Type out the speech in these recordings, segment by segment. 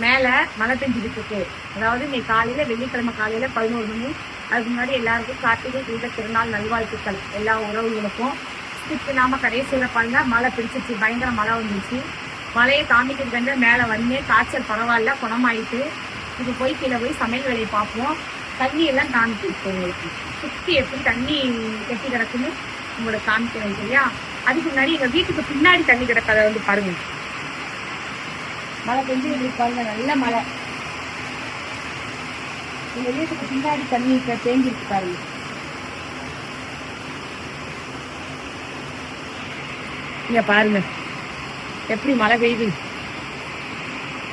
மேலே மழை பெஞ்சிட்டு இருக்கு. அதாவது இன்னைக்கு காலையில் வெள்ளிக்கிழமை காலையில் 11 மணி. அதுக்கு முன்னாடி எல்லாருக்கும் கார்த்திகை தீப திருநாள் நல்வாழ்த்துக்கள் எல்லா உறவுகளுக்கும். ஸ்கிப் நாம கடைசியில் பாருங்க மழை பிடிச்சிச்சு, பயங்கர மழை வந்துச்சு. மழையை காமிக்கிறதுக்கு மேலே வந்து காய்ச்சல் பரவாயில்ல, குணமாயிட்டு. இப்போ போய் கீழே போய் சமையல் வேலையை பார்ப்போம். தண்ணி எல்லாம் காமிச்சிருக்கோம் உங்களுக்கு, சுற்றி எப்படி தண்ணி கெட்டி கிடக்குன்னு உங்களுக்கு காமிக்கிறேன் சரியா. அதுக்கு முன்னாடி எங்கள் வீட்டுக்கு பின்னாடி தண்ணி கிடக்கிறத வந்து பாருங்க. மழை பெஞ்சு எங்களுக்கு பாருங்க, நல்ல மழை. எங்கள் வீட்டுக்கு பின்னாடி தண்ணி தேங்கிருக்கு பாருங்க. இங்க பாருங்க எப்படி மழை பெய்யுது.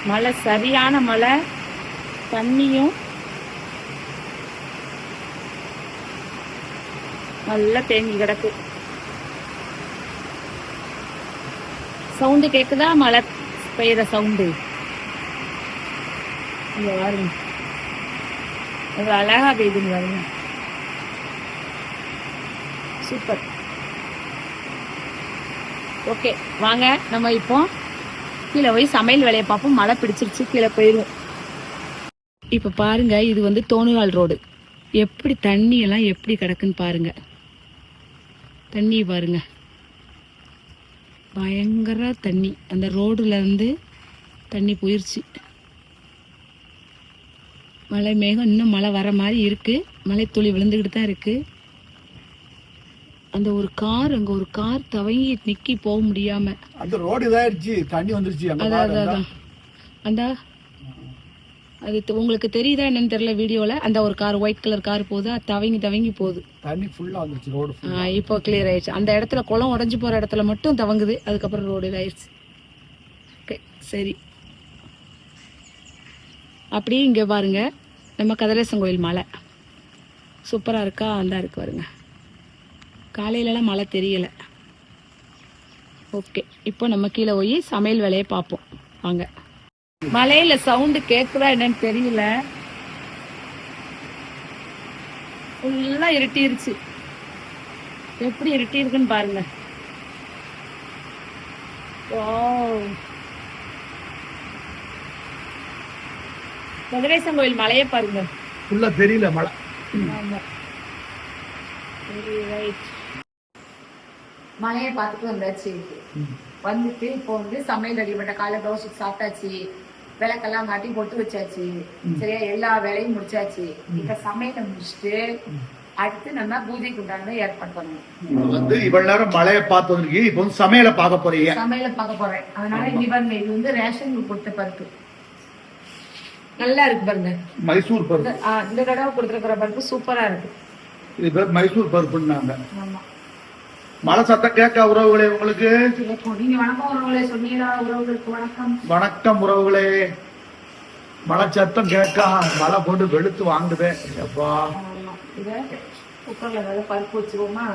மழை சரியான மழை, தண்ணியும் நல்லா தேங்கி கிடக்கு. சவுண்டு கேக்குதா? மழை பெய்யுற சவுண்டு. இங்க பாருங்க எவ்வளவு அழகா பெய்யுதுன்னு பாருங்க. சூப்பர். ஓகே வாங்க நம்ம இப்போ கீழே போய் சமையல் வேலையை பார்ப்போம். மழை பிடிச்சிருச்சு, கீழே போயிடுவோம். இப்போ பாருங்க, இது வந்து தோணுவால் ரோடு. எப்படி தண்ணி எல்லாம் எப்படி கிடக்குன்னு பாருங்க. தண்ணி பாருங்க, பயங்கர தண்ணி. அந்த ரோடுல இருந்து தண்ணி போயிருச்சு. மழை மேகம் இன்னும் மழை வர மாதிரி இருக்கு. மழை துளி விழுந்துக்கிட்டு தான் இருக்கு. அந்த ஒரு கார், அங்க ஒரு கார் தவங்கி நிக்கி போக முடியாம அந்த ரோடு இதாயிருச்சு, தண்ணி வந்துருச்சு. அதான் அந்த அது உங்களுக்கு தெரியுதா என்னன்னு தெரியல வீடியோல. அந்த ஒரு கார், ஒயிட் கலர் கார் போகுது, அது தவங்கி போகுது. தண்ணி ஃபுல்லா வந்துருச்சு ரோடு. இப்போ கிளியர் ஆயிடுச்சு. அந்த இடத்துல குளம் உடஞ்சு போற இடத்துல மட்டும் தவங்குது, அதுக்கப்புறம் ரோடு இதாயிருச்சு. ஓகே சரி. அப்படியே இங்க பாருங்க நம்ம கதிரேசன் கோயில் மலை சூப்பரா இருக்கா? அந்த இருக்கு பாருங்க. காலையிலலாம் மழை தெரியல. ஓகே இப்போ நம்ம கீழே போய் சமையல் வேலையை பார்ப்போம் வாங்க. மலையில சவுண்டு கேட்குதா என்னன்னு தெரியல, ஃபுல்லா இருட்டிருச்சு. எப்படி இருட்டி இருக்குன்னு பாருங்க. கதிரேசன் கோயில் மலையை பாருங்க, ஃபுல்லா தெரியல மழை. மழையை பார்த்துட்டு வந்தாச்சு. வந்துட்டு இப்போ வந்து சமையல் ரெடி பண்ண. காலை தோசை சாப்பிட்டாச்சு, விளக்கெல்லாம் மாட்டி பொட்டு வச்சாச்சு சரியா. எல்லா வேலையும் முடிச்சாச்சு. இப்ப சமையலை முடிச்சுட்டு அடுத்து நம்ம பூஜைக்கு உண்டானதை ஏற்பாடு பண்ணணும். வந்து இவ்வளவு நேரம் மழையை பார்த்து வந்துருக்கு, இப்போ வந்து சமையலை பார்க்க போறீங்க. சமையலை பார்க்க போறேன். அதனால இங்க பாருங்க, இது வந்து ரேஷன் கொடுத்த பருப்பு. நல்லா இருக்கு பாருங்க, மைசூர் பருப்பு. இந்த தடவை கொடுத்துருக்கிற பருப்பு சூப்பரா இருக்கு. இது பேர் மைசூர் பருப்புன்னாங்க. ஆமா. மழை சத்தம் கேட்க உறவுகளே உங்களுக்கு? நீங்க வணக்கம் உறவுகளே சொன்னீங்களா? உறவுகளுக்கு வணக்கம். வணக்கம் உறவுகளே. மழை சத்தம் கேட்க மழை போட்டு வெளுத்து வாங்குதே. அப்பா இத குக்கர்ல வேலை பருப்பு வச்சுருவோமா?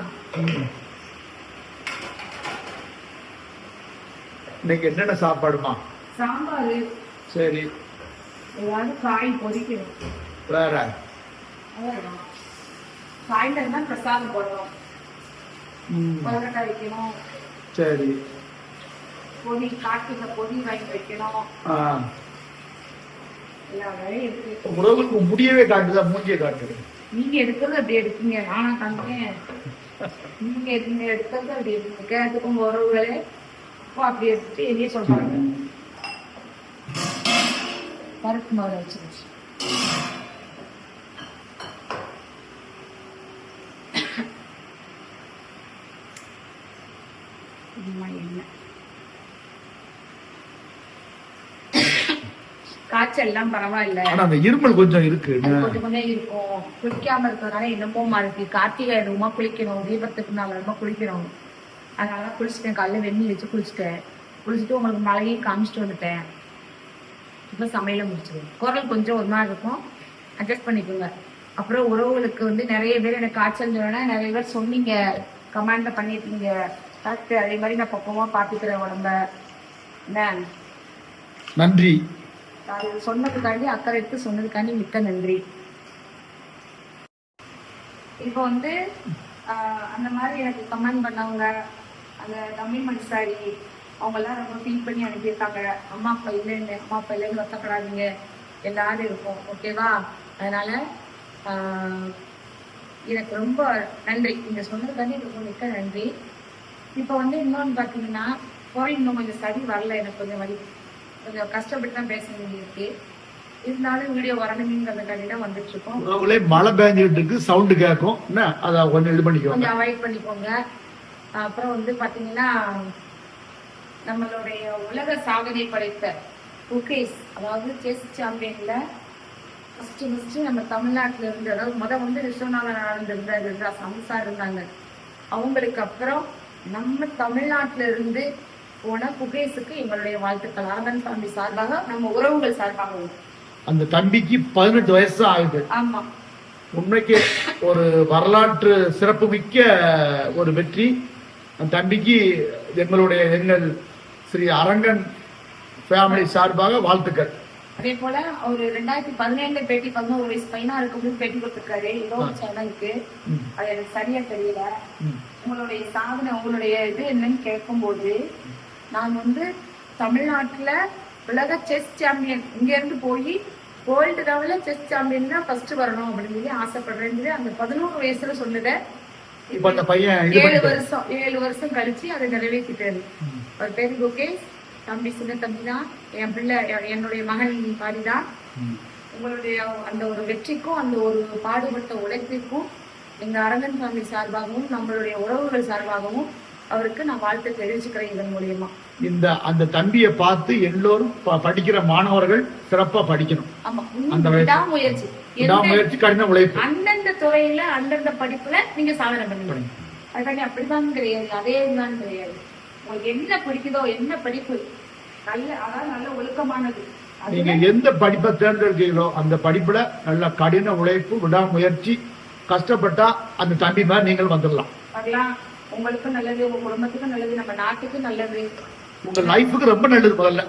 இன்னைக்கு என்னென்ன சாப்பாடுமா? சாம்பார். சரி. ஏதாவது காய் பொரிக்கணும். வேற சாயந்தரம் தான் பிரசாதம் போடுறோம். கொலக்கட்டை வைக்கணும். சரி. பொடி காட்டுல பொடி வாங்கி வைக்கணும். எல்லா வேலையும் இருக்கு. உறவுக்கு முடியவே காட்டுதா? மூஞ்சியை காட்டுது. நீங்க எடுக்கிறது அப்படி எடுப்பீங்க, நானா காட்டுறேன். நீங்க எடுக்கிறது அப்படி எடுப்பீங்க. கேட்டுக்கும் உறவுகளே அப்படி எடுத்துட்டு எதையே சொல்றாங்க. பருப்பு மாவு வச்சிருச்சு. காய்ச்சல் எல்லாம் பரவாயில்ல, அந்த இருமல் கொஞ்சம் இருக்கு. கொஞ்சம் கொஞ்சம் இருக்கும். குளிக்காம இருக்கிறதுனால என்னமோ இருக்கு. கார்த்திகை ரொம்ப குளிக்கணும், தீபத்துக்கு நாள் ரொம்ப குளிக்கணும். அதனால குளிச்சுட்டேன். காலையில வெந்நி வச்சு குளிச்சுட்டேன். குளிச்சுட்டு உங்களுக்கு மழையும் காமிச்சிட்டு வந்துட்டேன். இப்போ சமையல முடிச்சிடுவோம். குரல் கொஞ்சம் ஒரு மாதிரி இருக்கும், அட்ஜஸ்ட் பண்ணிக்கோங்க. அப்புறம் உறவுகளுக்கு வந்து நிறைய பேர் எனக்கு காய்ச்சல் சொன்னா நிறைய பேர் சொன்னீங்க, கமெண்ட்ல பண்ணிருக்கீங்க. கரெக்ட், அதே மாதிரி நான் பக்கமா பாத்துக்கிறேன் உடம்ப. என்ன நன்றி. சொன்னதுக்காண்டி, அக்கறை எடுத்து சொன்னதுக்காண்டி மிக்க நன்றி. இப்போ வந்து அந்த மாதிரி எனக்கு கமெண்ட் பண்ணவங்க, அந்த தமிழ் மணி சாரி அவங்க எல்லாம் ரொம்ப ஃபீல் பண்ணி அனுப்பியிருக்காங்க. அம்மா அப்பா இல்லைன்னு வருத்தப்படாதீங்க, எல்லாரும் இருக்கும், ஓகேவா? அதனால எனக்கு ரொம்ப நன்றி, நீங்க சொன்னதுக்காண்டி எனக்கு மிக்க நன்றி. இப்போ இன்னொன்று பார்த்தீங்கன்னா, இன்னும் கொஞ்சம் சரி வரல, எனக்கு கொஞ்சம் கஷ்டப்பட்டு தான் பேச வேண்டியிருக்கு. இருந்தாலும் வீடியோ வரணுங்கிறதுக்காண்டி தான் வந்துட்டு இருக்கோம். மழை பெஞ்சிட்டு இருக்கு, சவுண்டு கேட்கும், என்ன அதை கொஞ்சம் இது பண்ணிக்கோங்க, கொஞ்சம் அவாய்ட் பண்ணிக்கோங்க. அப்புறம் பார்த்தீங்கன்னா, நம்மளுடைய உலக சாதனை படைத்த குக்கீஸ், அதாவது செஸ் சாம்பியன்ல ஃபர்ஸ்ட் நம்ம தமிழ்நாட்டில இருந்து, அதாவது விஸ்வநாதன் ஆனந்த் இருந்தார், சம்சா இருந்தாங்க. அவங்களுக்கு அப்புறம் நம்ம தமிழ்நாட்டில இருந்து போன குகேஸுக்கு எங்களுடைய வாழ்த்துக்கள், ஆனந்த் சாமி சார்பாக, நம்ம உறவுகள் சார்பாக. அந்த தம்பிக்கு 18 வயசு ஆகுது. ஆமா, உண்மைக்கு ஒரு வரலாற்று சிறப்புமிக்க ஒரு வெற்றி. அந்த தம்பிக்கு எங்கள் ஸ்ரீ அரங்கன் ஃபேமிலி சார்பாக வாழ்த்துக்கள். அதே போல ஒரு 2017 பேட்டி, 11 வயசு பையனா இருக்கும்போது பேட்டி கொடுத்திருக்காரு ஏதோ ஒரு சேனலுக்கு. அது எனக்கு சரியா தெரியல. உங்களுடைய சாதனை, உங்களுடைய இது என்னன்னு கேட்கும்போது, நான் தமிழ்நாட்டுல உலக செஸ் சாம்பியன், இங்க இருந்து போய் வேர்ல்டு லெவல்ல செஸ் சாம்பியன் தான் ஃபர்ஸ்ட் வரணும் அப்படின்னு சொல்லி ஆசைப்படுறேன். அந்த 11 வயசுல சொன்னதை இப்ப அந்த பையன் 7 வருஷம் கழிச்சு அதை நிறைவேற்றிட்டாரு. அவர் பேரு குகேஷ், தம்பி சின்ன தம்பி தான், என் பிள்ளை, என்னுடைய மகன் பாடிதான். உங்களுடைய அந்த ஒரு வெற்றிக்கும் அந்த ஒரு பாடுபட்ட உழைப்பிற்கும் எங்க அரங்கன் சாமி சார்பாகவும் நம்மளுடைய உறவுகள் சார்பாகவும் அவருக்கு நான் வாழ்த்து தெரிவிச்சுக்கிறேன் இதன் மூலியமா. அந்த தம்பியை பார்த்து எல்லோரும் படிக்கிற மாணவர்கள் சிறப்பா படிக்கணும். ஆமா, அந்த விடாமுயற்சி, கடின உழைப்பு, அந்தந்த துறையில அந்தந்த படிப்புல நீங்க சாதனை பண்ணணும். அதுக்காண்டி அப்படிதான் கிடையாது, அதே தான் கிடையாது. உங்களுக்கு என்ன பிடிக்குதோ, என்ன படிப்பு நல்ல ஒழுக்கமானது, நீங்க எந்த படிப்பை தேர்ந்தெடுக்கீங்களோ அந்த படிப்புல நல்ல கடின உழைப்பு, விடாமுயற்சி, கஷ்டப்பட்டா அந்த தம்பி மாதிரி நீங்கள் வந்துடலாம். அதெல்லாம் உங்களுக்கும் நல்லது, உங்க குடும்பத்துக்கும் நல்லது, நம்ம நாட்டுக்கும் நல்லது, உங்க லைஃபுக்கு ரொம்ப நல்லது. முதல்ல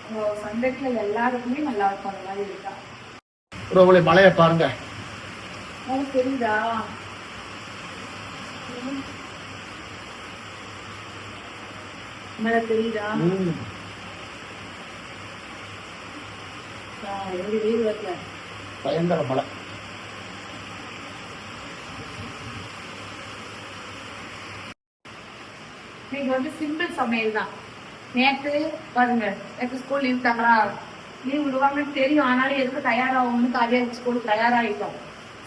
உங்க சந்ததிகள் எல்லாருக்குமே நல்லா இருக்கும். அந்த மாதிரி இருக்கா உறவுகளை மழையை பாருங்க, உங்களுக்கு தெரியுதா? மழை தெரியுதா? வெயில் வரல, பயங்கர மழை. நீங்க சிம்பிள் சமையல் தான். நேற்று பாருங்க, நேற்று ஸ்கூல் லீவ் தாங்களா, லீவ் விடுவாங்கன்னு தெரியும், ஆனாலும் எதுக்கு தயாராகும்னு காலையாக ஸ்கூலுக்கு தயாராகிட்டோம்.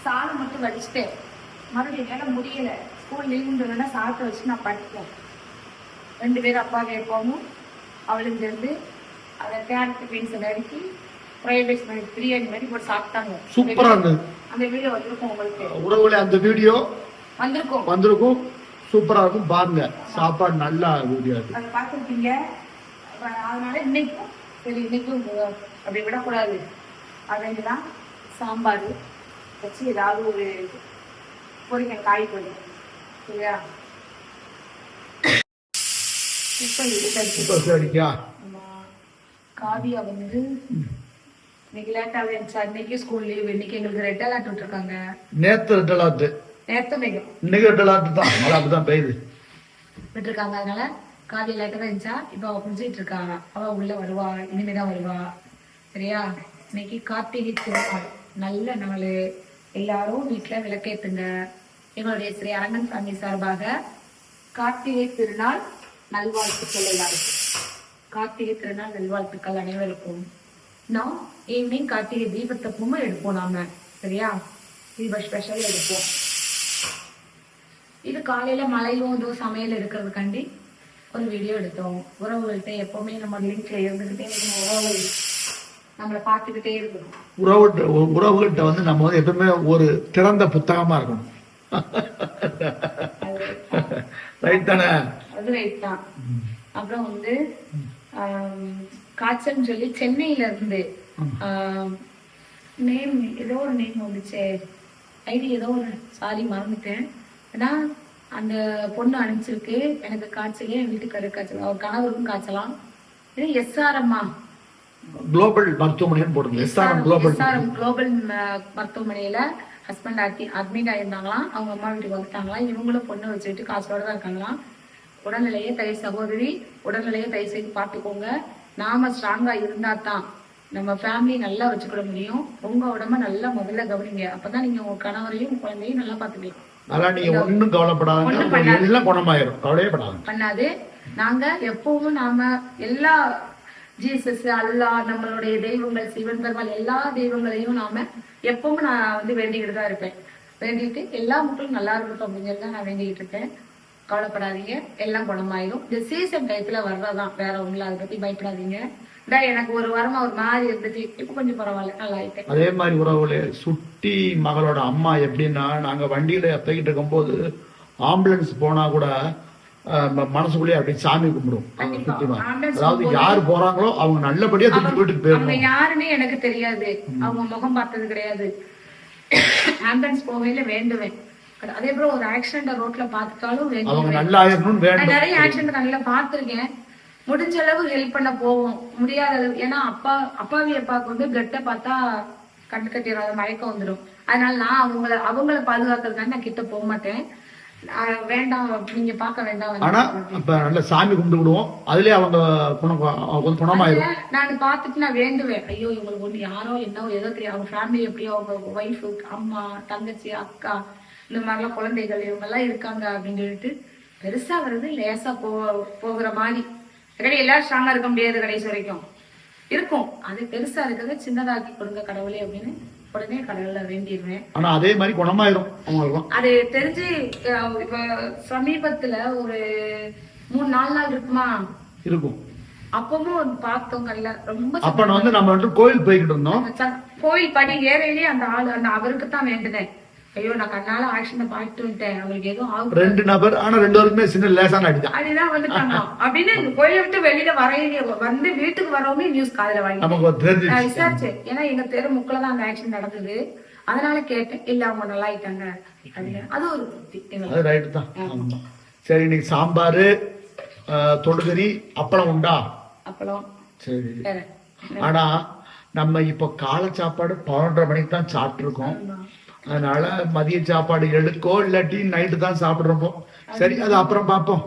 சாதம் மட்டும் வச்சுட்டேன், மறுபடியும் வேலை முடியல, ஸ்கூல் லீவுன்றதுனா சாதத்தை வச்சு நான் படித்தேன். 2 பேரும் அப்பா கேட்போமும் அவளுக்கு சேர்ந்து அதை கேரட் பீன்ஸ் நறுக்கி ஃப்ரைட் ரைஸ் மாதிரி பிரியாணி மாதிரி போட்டு சாப்பிட்டாங்க. சூப்பரா இருந்தது. அந்த வீடியோ வந்திருக்கும் உங்களுக்கு உறவுகளை, அந்த வீடியோ வந்திருக்கும், சூப்பரா இருக்கும் பாருங்க. சாப்பாடு நல்லா வீடியோ அதை பார்த்துருக்கீங்க. அதனால இன்னைக்கும் அப்படி விடக்கூடாது, அதெல்லாம் சாம்பார் வச்சு ஏதாவது ஒரு பொரிக்க காய் போடும் இல்லையா? காவியா இன்னைக்கு லேட்டாவே இருந்துச்சு. அன்னைக்கு ஸ்கூல் லீவ், இன்னைக்கு எங்களுக்கு ரெட் அலர்ட் விட்டுருக்காங்க. நேத்து ரெட் அலர்ட், இன்னைக்கு ரெட் அலர்ட் தான், மழை அப்படிதான் பெய்யுது விட்டுருக்காங்க. அதனால காவியா லேட்டா தான் இருந்துச்சா, இப்ப அவ குளிச்சிட்டு இருக்காங்க. அவ உள்ள வருவா, இனிமேதான் வருவா, சரியா? இன்னைக்கு கார்த்திகை திருநாள், நல்ல நாள். எல்லாரும் வீட்டுல விளக்கேத்துங்க. எங்களுடைய ஸ்ரீ அரங்கன் சாமி சார்பாக கார்த்திகை திருநாள் நல்வாழ்த்துக்கள் எல்லாருக்கும். கார்த்திகை திருநாள் நல்வாழ்த்துக்கள் அனைவருக்கும். நான் ஈவினிங் கார்த்திகை தீபத்தப்பமா எடுப்போம் நாம, சரியா? தீப ஸ்பெஷல் எடுப்போம். இது காலையில மழையும் இதோ சமையல் இருக்கிறதுக்காண்டி ஒரு வீடியோ எடுத்தோம். உறவுகள்கிட்ட எப்பவுமே நம்ம லிங்க்ல இருந்துகிட்டே இருக்கணும், உறவுகள் நம்மளை பார்த்துக்கிட்டே இருக்கணும். உறவுகள்கிட்ட நம்ம எப்பவுமே ஒரு திறந்த புத்தகமா இருக்கணும். ரைட் தானே? அது ரைட் தான். அப்புறம் காய்ச்சல் சொல்லி சென்னையில இருந்து நேம் ஏதோ ஒரு நேம் வந்துச்சு, ஐடி ஏதோ ஒரு, சாரி மறந்துட்டேன். ஏன்னா அந்த பொண்ணு அனுப்பிச்சிருக்கு எனக்கு காய்ச்சல், என் வீட்டுக்காரர் காய்ச்சல், அவர் கணவருக்கும் காய்ச்சலாம். இது எஸ்ஆர்எம் குளோபல் மருத்துவமனைன்னு போடுங்க. எஸ்ஆர்எம் குளோபல் மருத்துவமனையில ஹஸ்பண்ட் அட்மிட் ஆயிருந்தாங்களாம். அவங்க அம்மா வீட்டுக்கு வந்துட்டாங்களாம். இவங்களும் பொண்ணு வச்சுட்டு காய்ச்சலோட தான் இருக்காங்களாம். உடல்நிலையை சகோதரி உடல்நிலையை தயவு செய்து பார்த்துக்கோங்க. நாம ஸ்ட்ராங்கா இருந்தா தான் நம்ம ஃபேமிலி நல்லா வச்சுக்கிட முடியும். உங்க உடம்ப நல்லா முதல்ல கவனிங்க. அப்பதான் நீங்க உங்க கணவரையும் உங்க குழந்தையும் நல்லா பாத்துக்கலாம். அதெல்லாம் நீங்க ஒண்ணும் கவலைப்படாதீங்க, எல்லாம் குணமாயிரும், கவலையே பண்ணாது. நாங்க எப்பவும் நாம எல்லா ஜீசஸ், அல்லாஹ், நம்மளுடைய தெய்வங்கள், சிவன் பெருமாள் எல்லா தெய்வங்களையும் நாம எப்பவும் நான் வந்து வேண்டிக்கிட்டு தான் இருப்பேன். வேண்டிட்டு எல்லா மக்களும் நல்லா இருக்கட்டும் அப்படிங்கிறது தான் நான் வேண்டிக்கிட்டு இருக்கேன். கவலைப்படாதீங்க, எல்லாம் குணமாயிரும். இந்த சீசன் டயத்துல வர்றதான், வேற ஒண்ணுல அதை பத்தி பயப்படாதீங்க. எனக்கு ஒரு வாரமா ஒரு மாதிரி இருந்துச்சு, இப்ப கொஞ்சம் பரவாயில்ல, நல்லா ஆயிட்டேன். அதே மாதிரி உறவுகளே, சுட்டி மகளோட அம்மா எப்படின்னா, நாங்க வண்டியில போய்கிட்டு இருக்கும் போது ஆம்புலன்ஸ் போனா கூட மனசுக்குள்ளேயே அப்படி சாமி கும்பிடும். அதாவது யாரு போறாங்களோ அவங்க நல்லபடியா திருப்பி வீட்டுக்கு போயிடணும். யாருன்னு எனக்கு தெரியாது, அவங்க முகம் பார்த்தது கிடையாது. ஆம்புலன்ஸ் போகையில வேண்டுவேன். அதே போல ஒரு ஆக்சிடென்ட் ரோட்ல பாத்துட்டாலும் அவங்க நல்லா ஆயிரணும்னு வேண்டும். நிறைய ஆக்சிடென்ட் நல்லா பாத்துருக்கேன். முடிஞ்ச அளவு ஹெல்ப் பண்ண போவோம், முடியாத அளவு. ஏன்னா அப்பாவி அப்பாவுக்கு வந்து பிளட்டை பார்த்தா கண்டு கட்டிடாத மயக்கம் வந்துடும். அதனால நான் அவங்கள பாதுகாக்கிறதுக்காக நான் கிட்ட போக மாட்டேன். வேண்டாம், நீங்க பார்க்க வேண்டாம். ஆனா இப்ப நல்ல சாமி கும்பிட்டு விடுவோம், அதுலயே அவங்க குணமாயிரும். நான் பார்த்துட்டு நான் வேண்டுவேன், ஐயோ இவங்களுக்கு ஒண்ணு யாரோ என்னவோ ஏதோ தெரியும், அவங்க ஃபேமிலி எப்படியோ, அவங்க ஒய்ஃபு, அம்மா, தங்கச்சி, அக்கா, இந்த மாதிரிலாம் குழந்தைகள் இவங்க எல்லாம் இருக்காங்க அப்படின்னு சொல்லிட்டு பெருசா வருது, லேசா போகிற மாதிரி. எல்லாரும் ஸ்ட்ராங்கா இருக்க முடியாது, கடைசி வரைக்கும் இருக்கும். அது பெருசா இருக்கிறத சின்னதாக்கி கொடுங்க கடவுளே அப்படின்னு உடனே கடவுள வேண்டிடுவேன். ஆனா அதே மாதிரி குணமாயிரும். அது தெரிஞ்சு இப்ப சமீபத்துல ஒரு 3-4 நாள் இருக்குமா இருக்கும். அப்பவும் பார்த்தோம் கல்ல ரொம்ப. அப்ப வந்து நம்ம வந்து கோயில் போய்கிட்டு இருந்தோம். கோயில் படி ஏறையிலேயே அந்த அவருக்கு தான் வேண்டுனேன். ஐயோ நான் கண்ணால ஆக்சிடென்ட் பார்த்துட்டு விட்டேன், அவங்களுக்கு எதுவும் ஆகும். 2 நபர், ஆனா 2 பேருமே சின்ன லேசான அடிதான். அதுதான் வந்துட்டாங்க அப்படின்னு கோயிலை விட்டு வெளியில வந்து வீட்டுக்கு வரவுமே நியூஸ் காதுல வாங்கி விசாரிச்சேன். ஏன்னா எங்க தெரு முக்கில்தான் அந்த ஆக்சிடென்ட் நடந்தது. அதனால கேட்டேன், இல்ல அவங்க நல்லா ஆயிட்டாங்க. அது ஒரு அது ரைட்டு தான். சரி, இன்னைக்கு சாம்பாரு, தொடுகறி, அப்பளம் உண்டா? அப்பளம். சரி. ஆனா நம்ம இப்ப காலை சாப்பாடு 11:30 மணிக்கு தான் சாப்பிட்டு இருக்கோம். அதனால மதிய சாப்பாடு எடுக்கோ இல்லாட்டி நைட்டு தான் சாப்பிடுறோமோ. சரி, அது அப்புறம் பார்ப்போம்.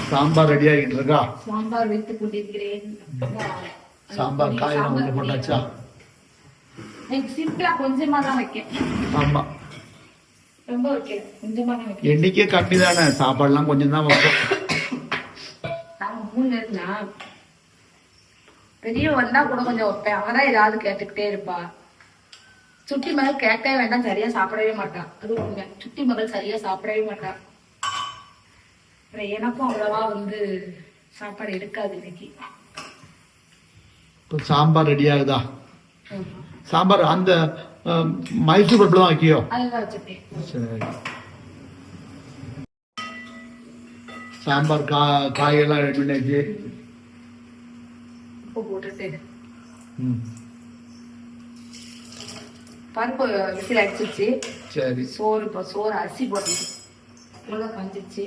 சாம்பார் ரெடி ஆகிட்டு இருக்கா? சாம்பார் வைத்து கொண்டிருக்கிறேன். சாம்பார் காயெல்லாம் உள்ள போட்டாச்சா? சிம்பிளா கொஞ்சமா தான் வைக்கேன். ஆமா, ரொம்ப வைக்கேன், கொஞ்சமா தான் வைக்கேன். எண்ணிக்கே கம்மி தானே, சாப்பாடுலாம் கொஞ்சம் தான் வைப்போம். பெரிய வந்தா கூட கொஞ்சம் வைப்பேன், அவதான் ஏதாவது கேட்டுக்கிட்டே இருப்பா. சுட்டி மகள் கேட்கவே வேண்டாம், சரியா சாப்பிடவே மாட்டா. அது உண்மை, சுட்டி மகள் சரியா சாப்பிடவே மாட்டா. எனக்கும் அவ்வளவா வந்து சாப்பாடு எடுக்காது இன்னைக்கு. சாம்பார் ரெடி ஆகுதா? சாம்பார் அந்த மைசூர் பருப்புல தான் வைக்கியோ? அதுதான் வச்சுட்டேன். சரி, சாம்பார் காயெல்லாம் ரெடி பண்ணியாச்சு. போட்டுட்டு பருப்பு விசில் அடிச்சிருச்சு. சரி, சோறு அரிசி போடணும். இவ்வளவு பஞ்சிச்சு,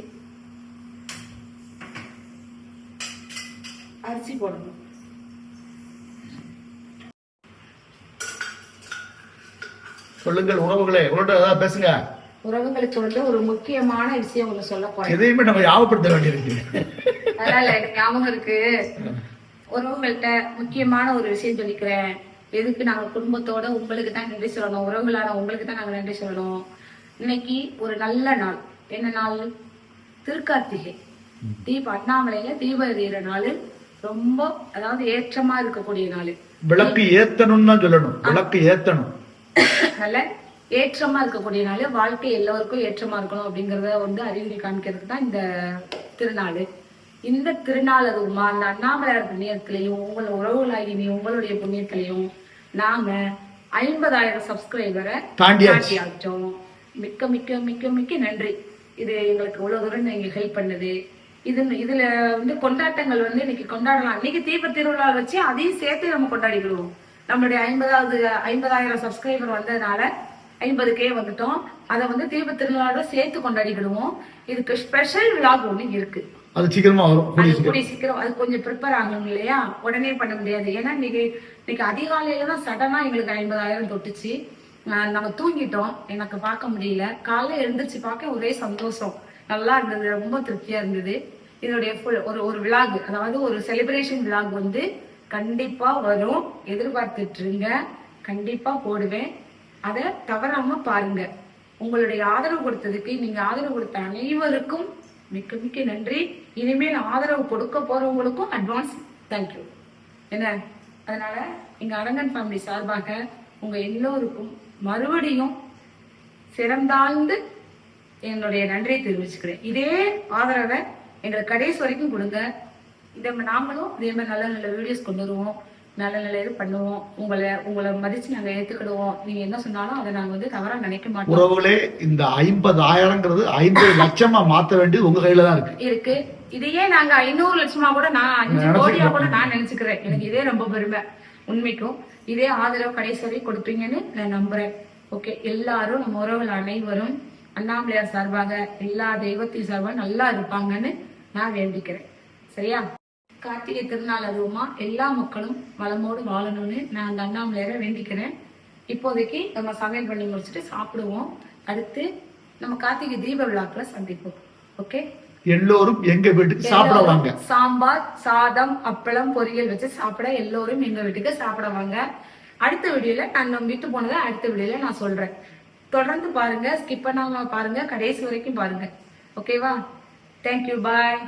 அரிசி போடணும். சொல்லுங்கள் உறவுகளே, உங்களோட ஏதாவது பேசுங்க. உறவுகளுக்கு வந்து ஒரு முக்கியமான விஷயம் ஒண்ணு சொல்ல போறேன். எதையுமே நம்ம ஞாபகப்படுத்த வேண்டியிருக்கு. அதனால எனக்கு ஞாபகம் இருக்கு. உறவுகள்கிட்ட முக்கியமான ஒரு விஷயம் சொல்லிக்கிறேன். எதுக்கு நாங்க குடும்பத்தோட உங்களுக்கு தான் நன்றி சொல்லணும், உறவுகளான உங்களுக்கு தான் நாங்க நன்றி சொல்லணும். இன்னைக்கு ஒரு நல்ல நாள். என்ன நாள்? திருக்கார்த்திகை. அண்ணாமலையில தீப எறிகிற நாள். ரொம்ப அதாவது ஏற்றமா இருக்கக்கூடிய நாள். விளக்கு ஏத்தணும் தான் சொல்லணும், விளக்கு ஏத்தணும். நல்ல ஏற்றமா இருக்கக்கூடிய நாள். வாழ்க்கை எல்லோருக்கும் ஏற்றமா இருக்கணும் அப்படிங்கறத வந்து அறிகுறி காமிக்கிறதுக்கு தான் இந்த திருநாள். இந்த திருநாள் அதுவுமா அந்த அண்ணாமலையார் புண்ணியத்திலையும் உங்கள் உறவுகளாகி உங்களுடைய புண்ணியத்திலையும் நாங்க 50,000 சப்ஸ்கிரைபரை தாண்டியாச்சோம். மிக்க மிக்க மிக்க மிக்க நன்றி. இது எங்களுக்கு இவ்வளவு தூரம் நீங்க ஹெல்ப் பண்ணுது. இதுல வந்து கொண்டாட்டங்கள் வந்து இன்னைக்கு கொண்டாடலாம். இன்னைக்கு தீப திருவிழா வச்சு அதையும் சேர்த்து நம்ம கொண்டாடிக்கிடுவோம். நம்மளுடைய 50,000 சப்ஸ்கிரைபர் வந்ததுனால 50K வந்துட்டோம். அதை வந்து தீப திருவிழாவோட சேர்த்து கொண்டாடிக்கிடுவோம். இதுக்கு ஸ்பெஷல் விழாக் ஒண்ணு இருக்கு. அது சீக்கிரமா வரும், கூடிய சீக்கிரம். அது கொஞ்சம் ப்ரிப்பேர் ஆகணும் இல்லையா, உடனே பண்ண முடியாது. ஏன்னா இன்னைக்கு அதிகாலையில தான் சடனா எங்களுக்கு 50,000 தொட்டுச்சு. நம்ம தூங்கிட்டோம், எனக்கு பார்க்க முடியல. காலையில எழுந்திரிச்சு பார்க்க ஒரே சந்தோஷம், நல்லா இருந்தது, ரொம்ப திருப்தியா இருந்தது. இதனுடைய ஒரு விழாக், அதாவது ஒரு செலிப்ரேஷன் விழாக் வந்து கண்டிப்பா வரும், எதிர்பார்த்துட்டு இருங்க. கண்டிப்பா போடுவேன், அதை தவறாம பாருங்க. உங்களுடைய ஆதரவு கொடுத்ததுக்கு, நீங்க ஆதரவு கொடுத்த அனைவருக்கும் மிக்க மிக்க நன்றி. இனிமேல் ஆதரவு கொடுக்க போறவங்களுக்கும் அட்வான்ஸ் தேங்க்யூ. என்ன, அதனால எங்க அரங்கன் ஃபேமிலி சார்பாக உங்க எல்லோருக்கும் மறுபடியும் சிறந்தாழ்ந்து என்னுடைய நன்றியை தெரிவிச்சுக்கிறேன். இதே ஆதரவை எங்களுக்கு கடைசி வரைக்கும் கொடுங்க. இதை நாமளும் இதே மாதிரி நல்ல நல்ல வீடியோஸ் கொண்டு வருவோம், நல்ல நல்ல இது பண்ணுவோம். உங்களை மதிச்சு நாங்க ஏத்துக்கிடுவோம். நீங்க என்ன சொன்னாலும் அதை நாங்க வந்து தவறா நினைக்க மாட்டோம். உறவுகளே, இந்த 50,000ங்கிறது 50 லட்சமா மாத்த வேண்டியது உங்க கையில தான் இருக்கு. இதையே நாங்க 500 லட்சமா கூட, நான் 5 கோடியா கூட நான் நினைச்சுக்கிறேன். எனக்கு இதே ரொம்ப பெருமை. உண்மைக்கும் இதே ஆதரவு கடைசி வரை கொடுப்பீங்கன்னு நான் நம்புறேன். ஓகே, எல்லாரும் நம்ம உறவுகள் அனைவரும் அண்ணாமலையார் சார்பாக, எல்லா தெய்வத்தின் சார்பாக நல்லா இருப்பாங்கன்னு நான் வேண்டிக்கிறேன். சரியா? கார்த்திகை திருநாள் அதுவுமா எல்லா மக்களும் வளமோடு வாழணும்னு நான் அந்த அண்ணாமலையாரை வேண்டிக்கிறேன். இப்போதைக்கு நம்ம சமையல் பண்ணி முடிச்சுட்டு சாப்பிடுவோம். அடுத்து நம்ம கார்த்திகை தீப விழாக்குள்ள சந்திப்போம். ஓகே, எல்லோரும் எங்க வீட்டுக்கு சாப்பிட வாங்க. சாம்பார், சாதம், அப்பளம், பொரியல் வச்சு சாப்பிட எல்லோரும் எங்க வீட்டுக்கு சாப்பிட வாங்க. அடுத்த வீடியோல நான் நம்ம வீட்டு போனதை அடுத்த வீடியோல நான் சொல்றேன். தொடர்ந்து பாருங்க, ஸ்கிப் பண்ணாம பாருங்க, கடைசி வரைக்கும் பாருங்க. ஓகேவா? தேங்க்யூ, பாய்.